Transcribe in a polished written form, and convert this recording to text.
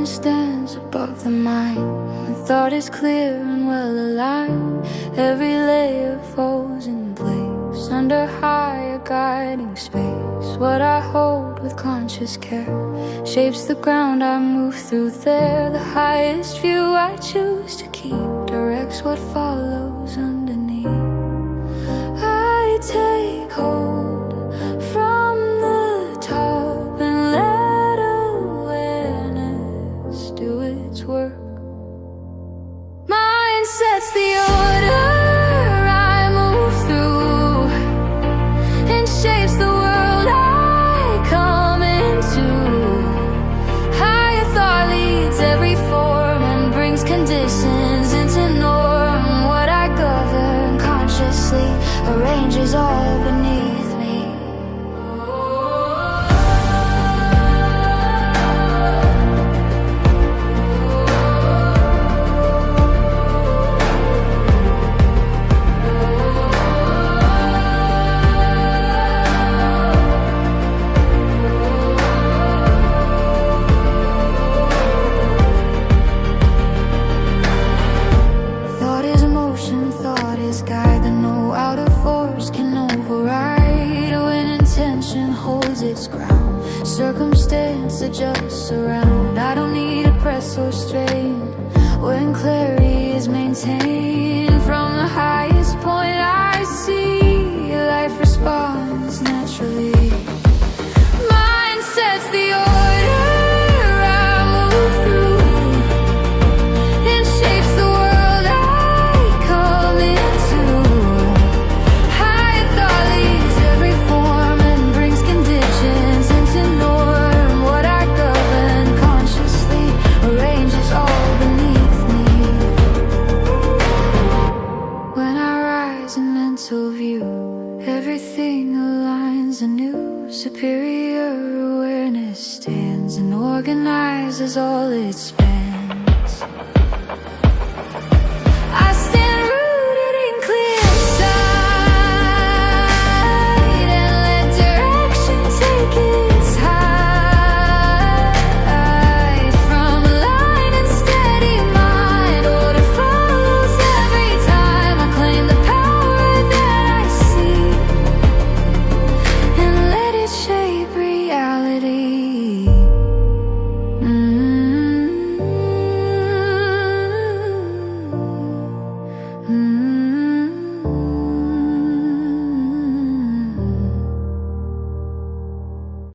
stands above the mind. When thought is clear and well aligned, every layer falls in place under higher guiding space. What I hold with conscious care shapes the ground I move through there. The highest view I choose to keep directs what follows underneath. I take hold from the top and let awareness do its work. Mind sets the order I move through and shapes the world I come into. Higher thought leads every form and brings conditions into norm. What I govern consciously arranges all beneath me. Thought is emotion, thought is guide that no outer force can override. When intention holds its ground, circumstance adjusts around. I don't need to press or strain when clarity is maintained. From the highest point I see, life responds naturally. Mind sets the order I move through and shapes the world I come into. Higher thought leads every form and brings conditions into norm. What I govern consciously arranges all beneath me. When I rise in mental view, everything aligns anew. Superior awareness stands and organizes all it spans.